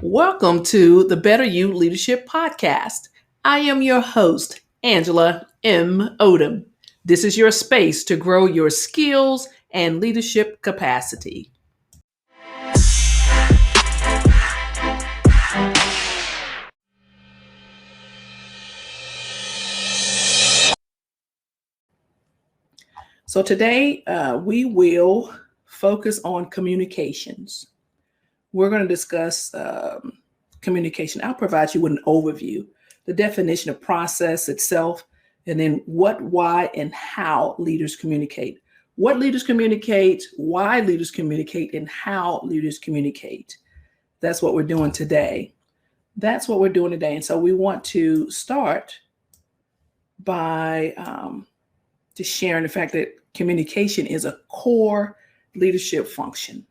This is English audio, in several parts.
Welcome to the Better You Leadership Podcast. I am your host, Angela M. Odom. This is your space to grow your skills and leadership capacity. So today we will focus on communications. We're going to discuss communication. I'll provide you with an overview, the definition of process itself, and then what, why, and how leaders communicate. What leaders communicate, why leaders communicate, and how leaders communicate. That's what we're doing today. And so we want to start by just sharing the fact that communication is a core leadership function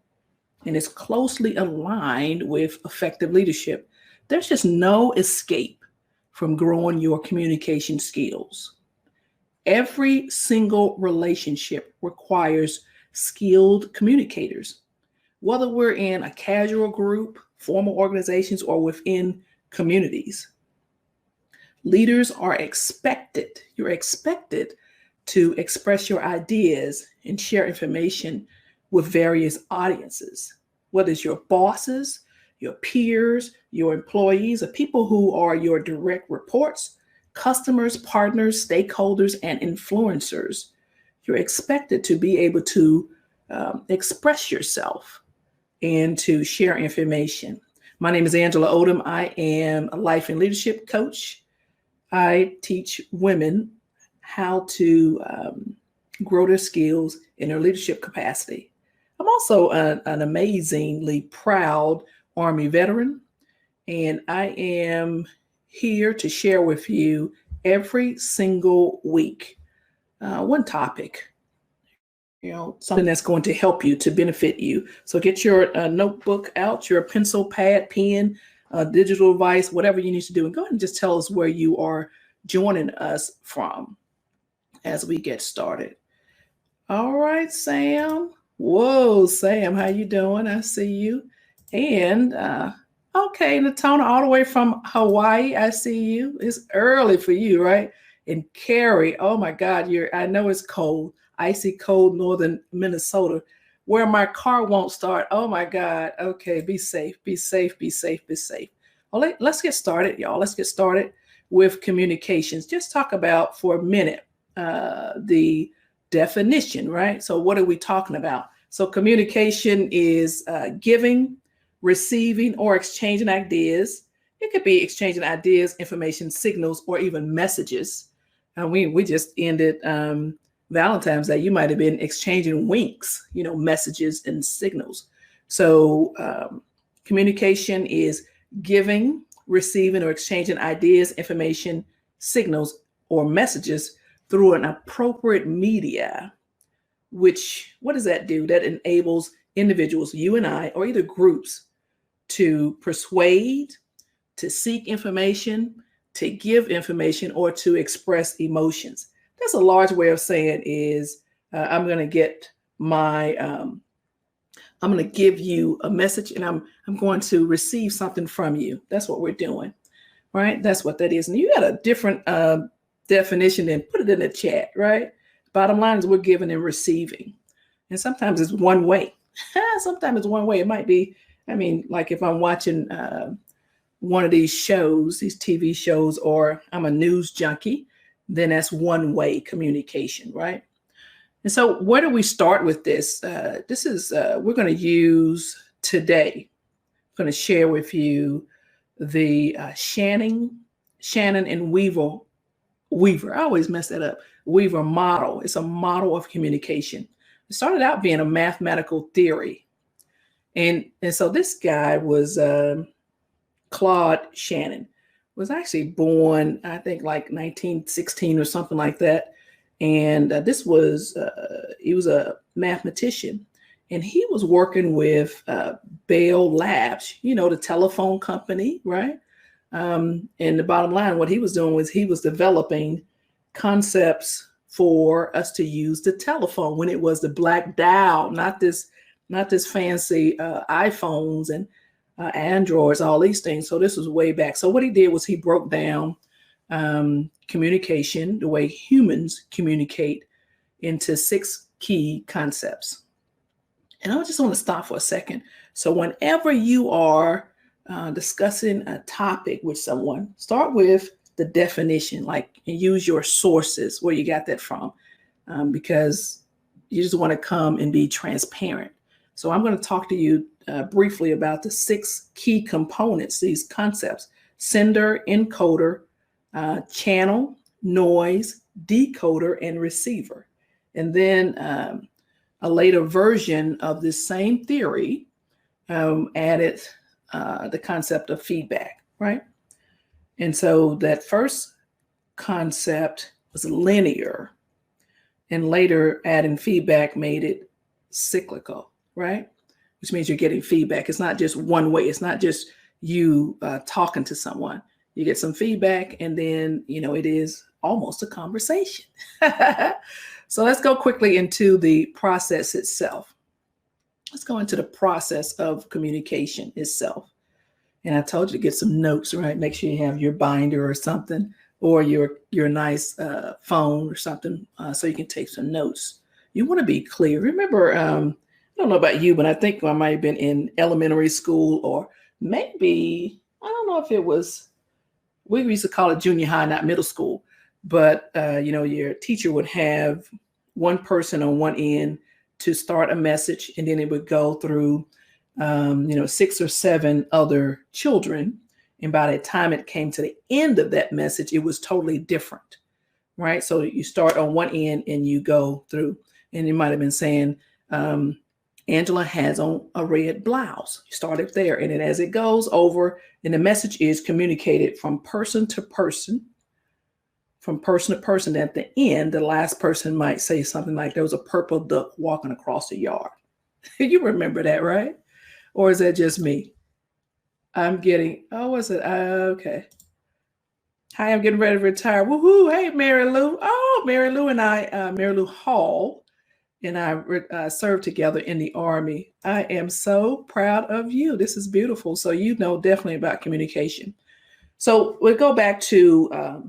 and is closely aligned with effective leadership. There's just no escape from growing your communication skills. Every single relationship requires skilled communicators, whether we're in a casual group, formal organizations, or within communities. Leaders are expected, you're expected to express your ideas and share information with various audiences, whether it's your bosses, your peers, your employees, or people who are your direct reports, customers, partners, stakeholders, and influencers. You're expected to be able to express yourself and to share information. My name is Angela Odom. I am a life and leadership coach. I teach women how to grow their skills in their leadership capacity. I'm also an amazingly proud Army veteran, and I am here to share with you every single week one topic, something that's going to help you, to benefit you. So get your notebook out, your pencil, pad, pen, digital device, whatever you need to do, and go ahead and just tell us where you are joining us from as we get started. All right, Sam. Whoa, Sam, how you doing? I see you. And okay, Natona, all the way from Hawaii, I see you. It's early for you, right? And Carrie, oh my God, I know it's cold, icy cold northern Minnesota, where my car won't start. Oh my God. Okay, be safe, be safe, be safe, be safe. Well, let's get started, y'all. Let's get started with communications. Just talk about for a minute the definition, right? So what are we talking about? So communication is giving, receiving, or exchanging ideas. It could be exchanging ideas, information, signals, or even messages. We just ended Valentine's Day. You might have been exchanging winks, messages and signals. So communication is giving, receiving, or exchanging ideas, information, signals, or messages through an appropriate media, which, what does that do? That enables individuals, you and I, or either groups, to persuade, to seek information, to give information, or to express emotions. That's a large way of saying is I'm going to get I'm going to give you a message, and I'm going to receive something from you. That's what we're doing, right? That's what that is. And you got a different definition, then put it in the chat, right? Bottom line is we're giving and receiving. And sometimes it's one way. Sometimes it's one way. It might be, like if I'm watching one of these shows, these TV shows, or I'm a news junkie, then that's one way communication, right? And so where do we start with this? This is, we're going to use today, I'm going to share with you the Shannon and Weaver, I always mess that up, Weaver model. It's a model of communication. It started out being a mathematical theory. And so this guy was Claude Shannon, was actually born, I think, like 1916 or something like that. And he was a mathematician, and he was working with Bell Labs, the telephone company, right? And the bottom line, what he was doing was he was developing concepts for us to use the telephone when it was the black dial, not this fancy iPhones. And androids, all these things. So this was way back. So what he did was he broke down communication, the way humans communicate, into 6 key concepts. And I just want to stop for a second. So whenever you are discussing a topic with someone, start with the definition, like, and use your sources, where you got that from, because you just want to come and be transparent. So I'm going to talk to you briefly about the 6 key components, these concepts: sender, encoder, channel, noise, decoder, and receiver. And then a later version of this same theory added the concept of feedback, right? And so that first concept was linear, and later adding feedback made it cyclical, right? Which means you're getting feedback. It's not just one way. It's not just you talking to someone. You get some feedback, and then, it is almost a conversation. So let's go quickly into the process itself. Let's go into the process of communication itself. And I told you to get some notes, right? Make sure you have your binder or something, or your nice phone or something, so you can take some notes. You want to be clear. Remember, I don't know about you, but I think I might have been in elementary school, or maybe, I don't know if it was, we used to call it junior high, not middle school. But, your teacher would have one person on one end to start a message, and then it would go through, 6 or 7 other children. And by the time it came to the end of that message, it was totally different, right? So you start on one end and you go through, and you might have been saying, Angela has on a red blouse. You start it there. And then as it goes over, and the message is communicated from person to person. At the end, the last person might say something like, there was a purple duck walking across the yard. You remember that, right? Or is that just me? Was it? Okay. Hi, I'm getting ready to retire. Woohoo. Hey, Mary Lou. Oh, Mary Lou and I, Mary Lou Hall and I served together in the Army. I am so proud of you. This is beautiful. So you know definitely about communication. So we'll go back to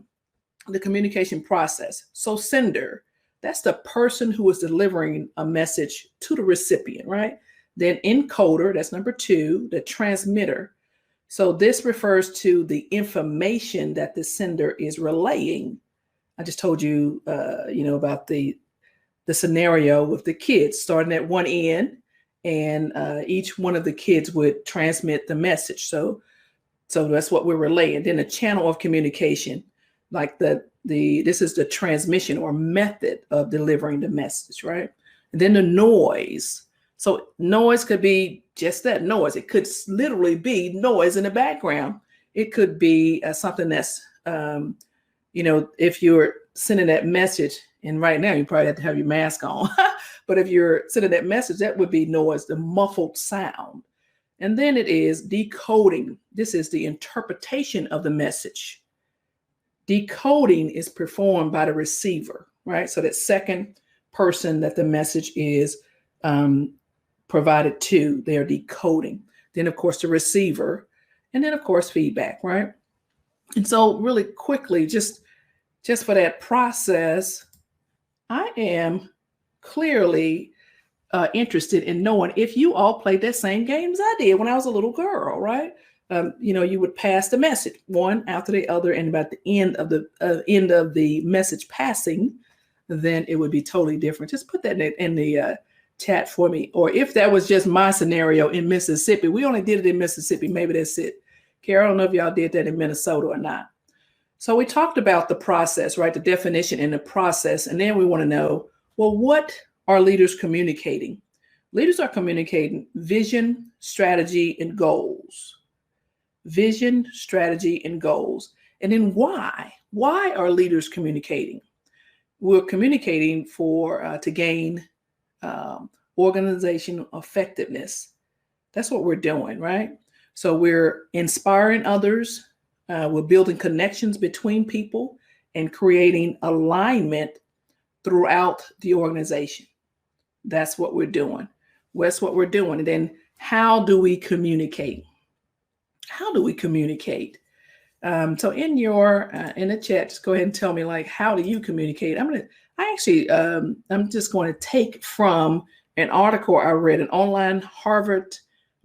the communication process. So sender, that's the person who is delivering a message to the recipient, right? Then encoder, that's number 2, the transmitter. So this refers to the information that the sender is relaying. I just told you, about the scenario with the kids starting at one end, and each one of the kids would transmit the message. So that's what we're relaying. Then a channel of communication, like this is the transmission or method of delivering the message, right? And then the noise. So noise could be just that noise. It could literally be noise in the background. It could be something that's, if you're sending that message, and right now you probably have to have your mask on, but if you're sending that message, that would be noise, the muffled sound. And then it is decoding. This is the interpretation of the message. Decoding is performed by the receiver, right? So that second person that the message is provided to, they are decoding. Then, of course, the receiver, and then, of course, feedback, right? And so really quickly, just for that process, I am clearly interested in knowing if you all played that same game as I did when I was a little girl, right? You would pass the message one after the other, and about the end of the message passing, then it would be totally different. Just put that in the chat for me. Or if that was just my scenario in Mississippi, we only did it in Mississippi. Maybe that's it. Carol, I don't know if y'all did that in Minnesota or not. So we talked about the process, right? The definition and the process. And then we want to know, well, what are leaders communicating? Leaders are communicating vision, strategy, and goals. Vision, strategy, and goals. And then why? Why are leaders communicating? We're communicating to gain organizational effectiveness. That's what we're doing, right? So we're inspiring others. We're building connections between people and creating alignment throughout the organization. That's what we're doing. That's what we're doing. And then how do we communicate? how do we communicate? So in your in the chat, just go ahead and tell me, like, how do you communicate? I'm just going to take from an article I read, an online Harvard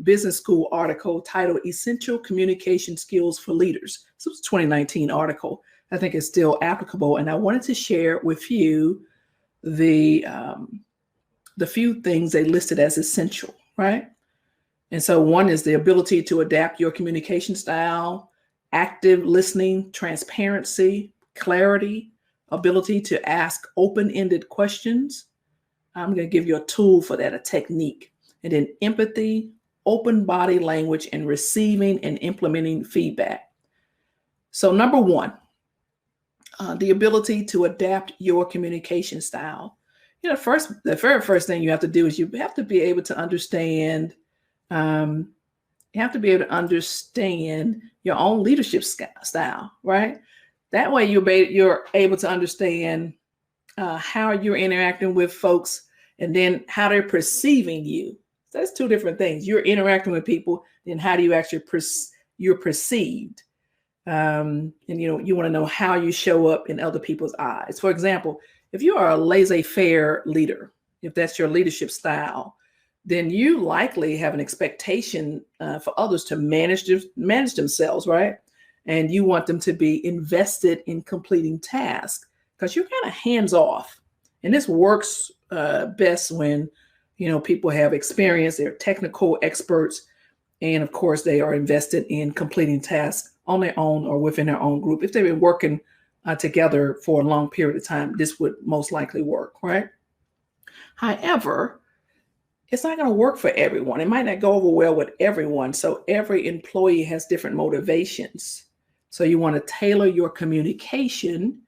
Business School article titled "Essential Communication Skills for Leaders." This was a 2019 article. I think it's still applicable, and I wanted to share with you the few things they listed as essential, right? And so one is the ability to adapt your communication style, active listening, transparency, clarity, ability to ask open-ended questions. I'm going to give you a tool for that, a technique. And then empathy, open body language, and receiving and implementing feedback. So number one, the ability to adapt your communication style. The very first thing you have to do is you have to be able to understand your own leadership style, right? That way you're able to understand how you're interacting with folks and then how they're perceiving you. So that's two different things. You're interacting with people, then how do you actually you're perceived? And you want to know how you show up in other people's eyes. For example, if you are a laissez-faire leader, if that's your leadership style, then you likely have an expectation for others to manage themselves, right? And you want them to be invested in completing tasks because you're kind of hands off. And this works best when, people have experience, they're technical experts, and of course they are invested in completing tasks on their own or within their own group. If they've been working together for a long period of time, this would most likely work, right? However, it's not going to work for everyone. It might not go over well with everyone. So every employee has different motivations. So you want to tailor your communication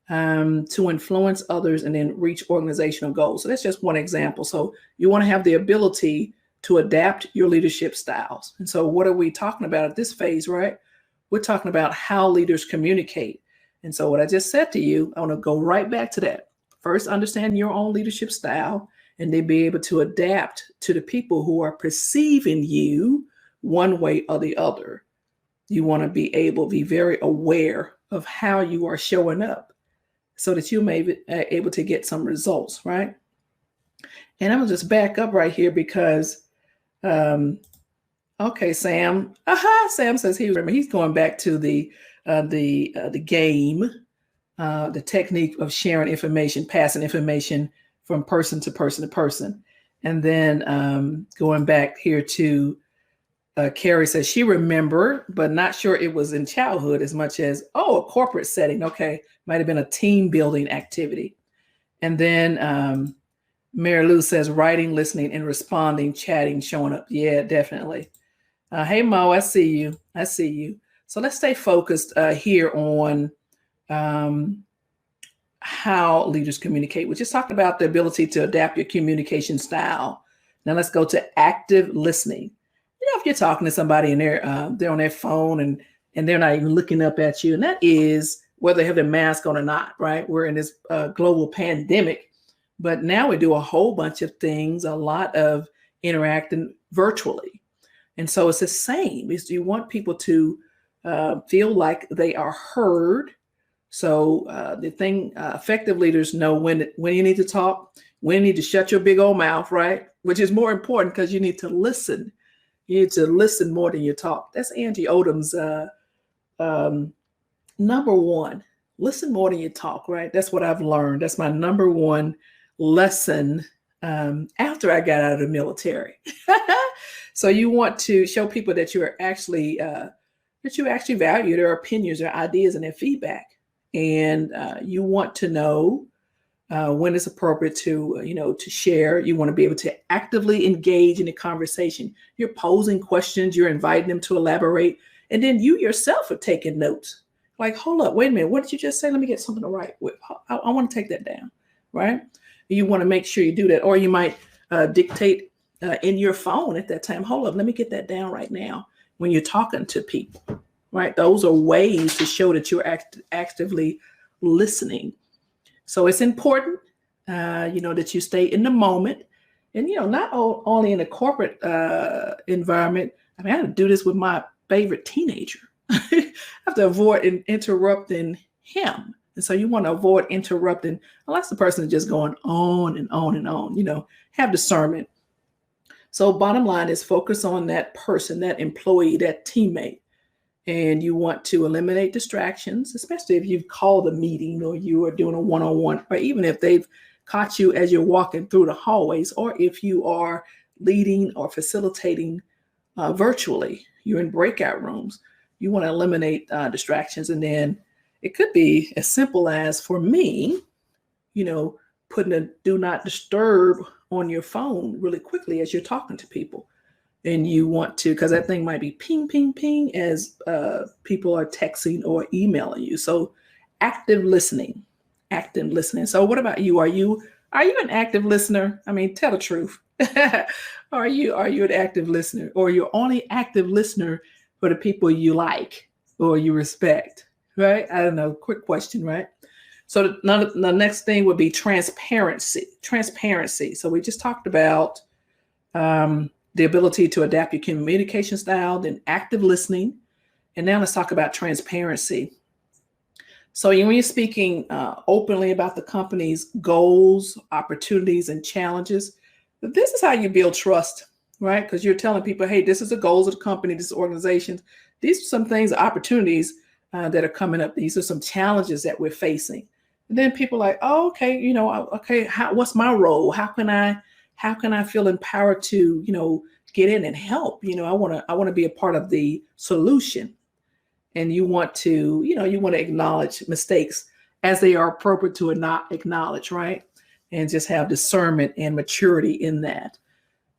to influence others and then reach organizational goals. So that's just one example. So you want to have the ability to adapt your leadership styles. And so what are we talking about at this phase, right? We're talking about how leaders communicate. And so what I just said to you, I want to go right back to that. First, understand your own leadership style, and then be able to adapt to the people who are perceiving you one way or the other. You want to be very aware of how you are showing up so that you may be able to get some results, right? And I'm going to just back up right here because, okay, Sam. Sam says he's going back to the game, the technique of sharing information, passing information from person to person to person. And then going back here to Carrie says she remembered, but not sure it was in childhood as much as, a corporate setting. Okay, might have been a team building activity. And then Mary Lou says writing, listening, and responding, chatting, showing up. Yeah, definitely. Hey, Mo, I see you. So let's stay focused here on how leaders communicate. We're just talking about the ability to adapt your communication style. Now let's go to active listening. If you're talking to somebody and they're on their phone and they're not even looking up at you, and that is whether they have their mask on or not, right? We're in this global pandemic, but now we do a whole bunch of things, a lot of interacting virtually. And so it's the same. You want people to feel like they are heard. So the thing, effective leaders know when you need to talk, when you need to shut your big old mouth, right? Which is more important because you need to listen. You need to listen more than you talk. That's Angie Odom's number one. Listen more than you talk, right? That's what I've learned. That's my number one lesson after I got out of the military. So you want to show people that you actually value their opinions, their ideas, and their feedback. And you want to know when it's appropriate to share. You want to be able to actively engage in a conversation. You're posing questions, you're inviting them to elaborate, and then you yourself are taking notes. Like, hold up, wait a minute, what did you just say? Let me get something to write with. I want to take that down, right? You want to make sure you do that. Or you might dictate in your phone at that time. Hold up, let me get that down right now when you're talking to people, right? Those are ways to show that you're actively listening. So it's important, that you stay in the moment, and, not only in a corporate environment. I mean, I had to do this with my favorite teenager. You have to avoid interrupting him. And so you want to avoid interrupting, unless the person is just going on and on and on, have discernment. So bottom line is focus on that person, that employee, that teammate. And you want to eliminate distractions, especially if you've called a meeting or you are doing a one-on-one, or even if they've caught you as you're walking through the hallways, or if you are leading or facilitating virtually, you're in breakout rooms. You want to eliminate distractions. And then it could be as simple as, for me, putting a do not disturb on your phone really quickly as you're talking to people. And you want to, because that thing might be ping, ping, ping as people are texting or emailing you. So active listening. So what about you? Are you an active listener? I mean, tell the truth. Are you an active listener, or you're only active listener for the people you like or you respect, right? I don't know. Quick question, right? So the next thing would be transparency. So we just talked about the ability to adapt your communication style, then active listening. And now let's talk about transparency. So when you're speaking openly about the company's goals, opportunities, and challenges, this is how you build trust, right? Because you're telling people, hey, this is the goals of the company, this is organization. These are some things, opportunities that are coming up. These are some challenges that we're facing. And then people are like, oh, okay, what's my role? How can I feel empowered to, get in and help? I want to be a part of the solution. And you want to acknowledge mistakes as they are appropriate to not acknowledge, right? And just have discernment and maturity in that.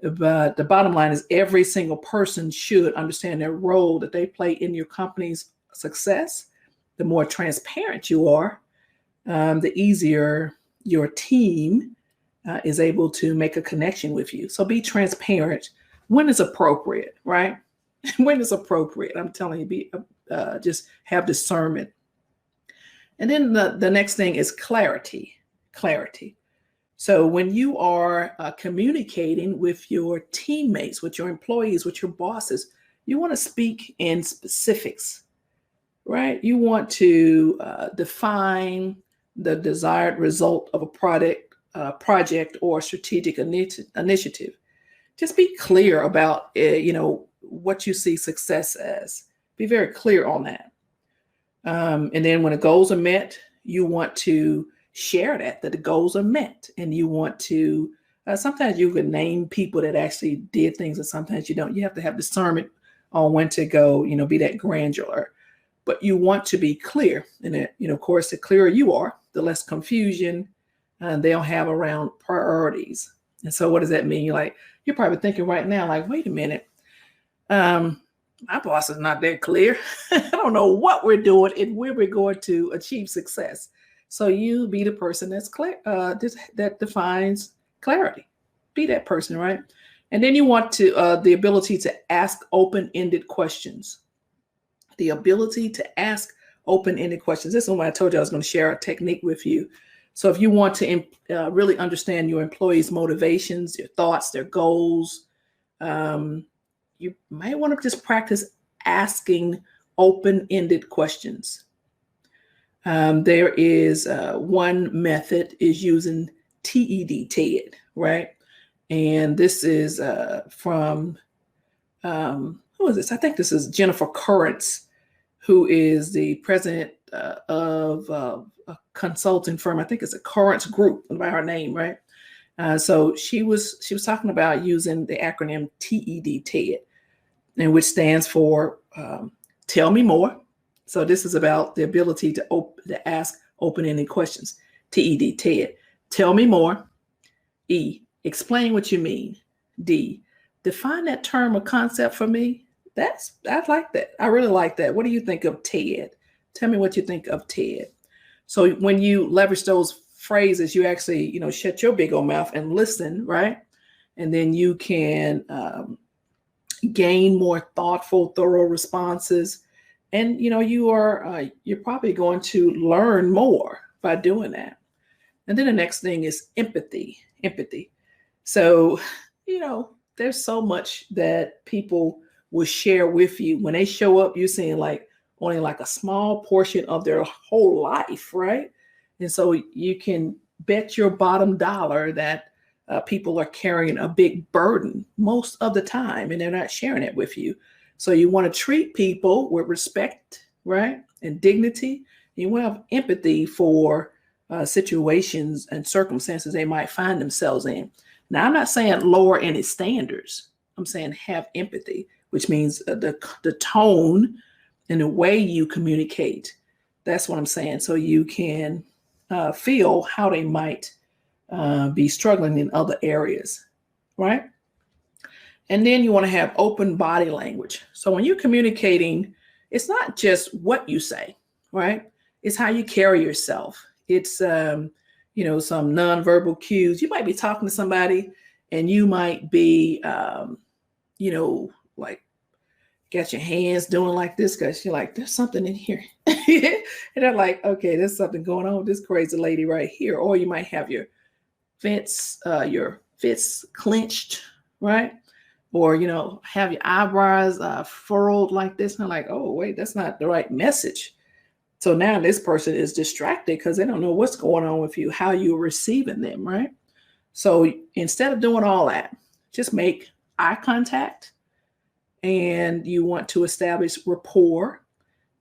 But the bottom line is every single person should understand their role that they play in your company's success. The more transparent you are, the easier your team is able to make a connection with you. So be transparent when it's appropriate, right? When it's appropriate. I'm telling you, just have discernment. And then the next thing is clarity. So when you are communicating with your teammates, with your employees, with your bosses, you want to speak in specifics, right? You want to define the desired result of a project or strategic initiative. Just be clear about, what you see success as. Be very clear on that. And then when the goals are met, you want to share that the goals are met. And you want to, sometimes you can name people that actually did things, and sometimes you don't. You have to have discernment on when to go, be that granular. But you want to be clear. And, of course, the clearer you are, the less confusion they'll have around priorities. And so what does that mean? You're probably thinking right now, like, wait a minute. My boss is not that clear. I don't know what we're doing and where we're going to achieve success. So you be the person that's clear, that defines clarity. Be that person, right? And then you want to the ability to ask open-ended questions. The ability to ask open-ended questions. This is when I told you I was going to share a technique with you. So if you want to really understand your employees' motivations, their thoughts, their goals, you might want to just practice asking open-ended questions. There is one method is using TED, right? And this is from, who is this? I think this is Jennifer Currence, who is the president of a consulting firm. I think it's a Currence Group by her name, right? So she was talking about using the acronym TED, and which stands for Tell Me More. So this is about the ability to ask open-ended questions. TED. Tell me more. E. Explain what you mean. D. Define that term or concept for me. I like that. I really like that. What do you think of TED? Tell me what you think of TED. So when you leverage those phrases, you actually, shut your big old mouth and listen, right? And then you can gain more thoughtful, thorough responses. And, you're probably going to learn more by doing that. And then the next thing is empathy. So, there's so much that people will share with you. When they show up, you're seeing like only like a small portion of their whole life, right? And so you can bet your bottom dollar that people are carrying a big burden most of the time, and they're not sharing it with you. So you want to treat people with respect, right? And dignity. You want to have empathy for situations and circumstances they might find themselves in. Now, I'm not saying lower any standards. I'm saying have empathy, which means the tone and the way you communicate. That's what I'm saying. So you can feel how they might be struggling in other areas, right? And then you want to have open body language. So when you're communicating, it's not just what you say, right? It's how you carry yourself. It's, some nonverbal cues. You might be talking to somebody and you might be, like got your hands doing like this because you're like, there's something in here. And they're like, okay, there's something going on with this crazy lady right here. Or you might have your fists clenched, right? Or, have your eyebrows furrowed like this. And I'm like, oh, wait, that's not the right message. So now this person is distracted because they don't know what's going on with you, how you're receiving them, right? So instead of doing all that, just make eye contact, and you want to establish rapport,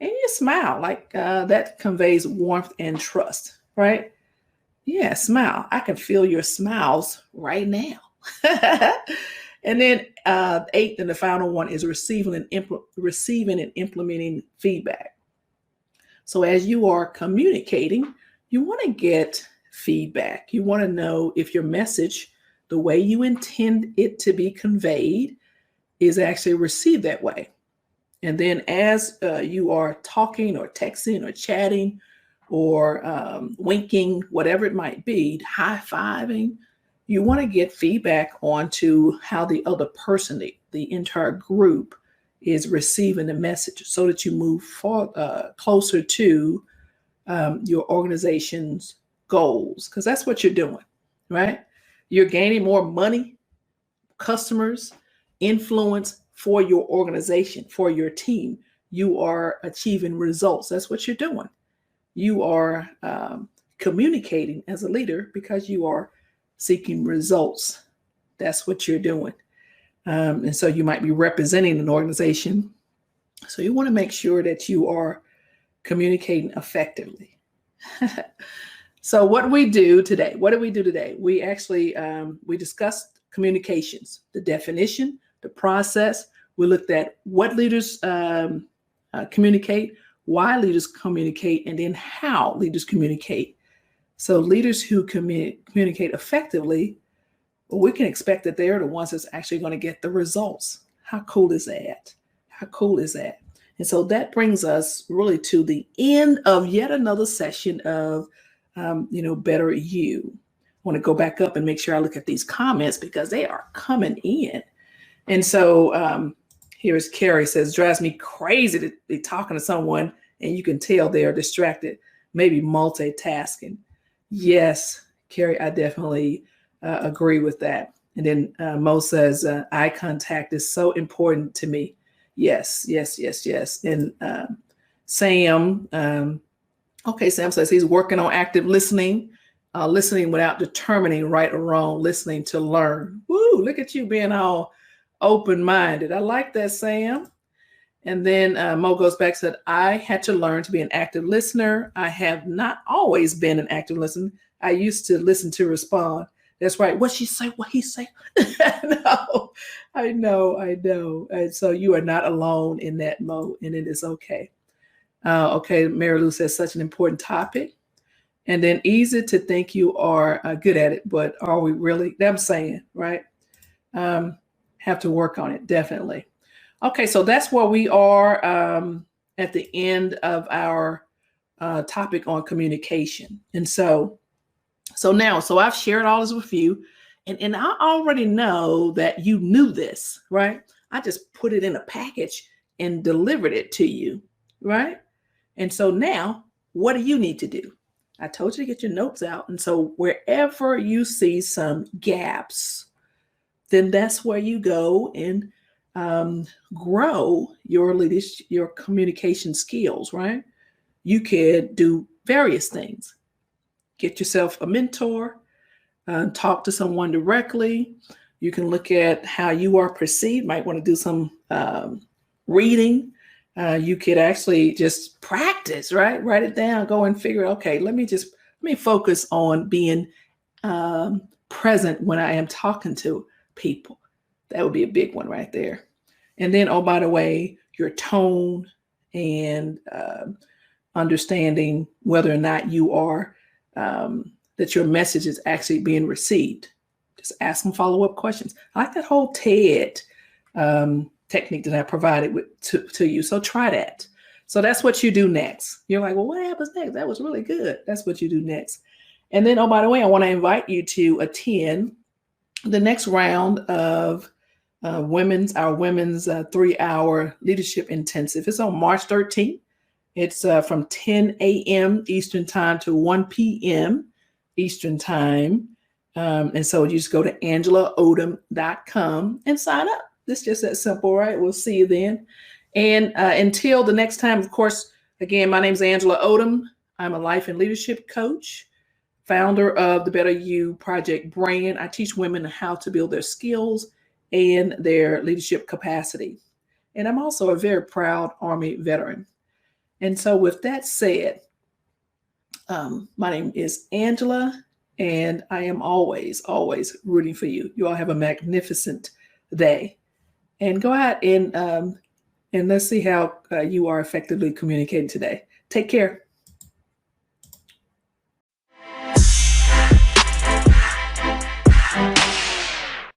and you smile like that conveys warmth and trust, right? Yeah, smile. I can feel your smiles right now. And then eighth and the final one is receiving and implementing feedback. So as you are communicating, you want to get feedback. You want to know if your message, the way you intend it to be conveyed, is actually received that way. And then as you are talking or texting or chatting or winking, whatever it might be, high-fiving, you want to get feedback onto how the other person, the entire group, is receiving the message so that you move closer to your organization's goals, because that's what you're doing, right? You're gaining more money, customers, influence for your organization, for your team. You are achieving results. That's what you're doing. You are communicating as a leader because you are seeking results. That's what you're doing. And so you might be representing an organization. So you want to make sure that you are communicating effectively. So what do we do today? We actually, we discussed communications, the definition, the process. We looked at what leaders communicate, why leaders communicate, and then how leaders communicate. So leaders who communicate effectively, well, we can expect that they're the ones that's actually going to get the results. How cool is that? How cool is that? And so that brings us really to the end of yet another session of, Better You. I want to go back up and make sure I look at these comments because they are coming in. And so here's Carrie says, drives me crazy to be talking to someone and you can tell they are distracted, maybe multitasking. Yes, Carrie, I definitely agree with that. And then Mo says, eye contact is so important to me. Yes. And Sam, Sam says he's working on active listening, listening without determining right or wrong, listening to learn. Woo, look at you being all open-minded. I like that, Sam. And then Mo goes back and said, I had to learn to be an active listener. I have not always been an active listener. I used to listen to respond. That's right. What she say? What he say? No, I know. And so you are not alone in that, Mo, and it is okay. Mary Lou says such an important topic. And then easy to think you are good at it, but are we really? I'm saying, right? Have to work on it, definitely. Okay, so that's where we are at the end of our topic on communication. And so I've shared all this with you, and I already know that you knew this, right? I just put it in a package and delivered it to you, right? And so now, what do you need to do? I told you to get your notes out. And so wherever you see some gaps, then that's where you go and grow your leadership, your communication skills, right? You could do various things. Get yourself a mentor, talk to someone directly. You can look at how you are perceived, might want to do some reading. You could actually just practice, right? Write it down, go and figure, okay, let me focus on being present when I am talking to people. That would be a big one right there. And then, oh, by the way, your tone and understanding whether or not you are, that your message is actually being received. Just ask some follow-up questions. I like that whole TED technique that I provided to you. So try that. So that's what you do next. You're like, well, what happens next? That was really good. That's what you do next. And then, oh, by the way, I want to invite you to attend the next round of our women's 3-hour leadership intensive. It's on March 13th. It's from 10 a.m. Eastern time to 1 p.m. Eastern time. And so you just go to angelaodom.com and sign up. It's just that simple, right? We'll see you then. And until the next time, of course, again, my name is Angela Odom. I'm a life and leadership coach, founder of the Better You Project brand. I teach women how to build their skills and their leadership capacity. And I'm also a very proud Army veteran. And so with that said, my name is Angela, and I am always, always rooting for you. You all have a magnificent day. And go out and let's see how you are effectively communicating today. Take care.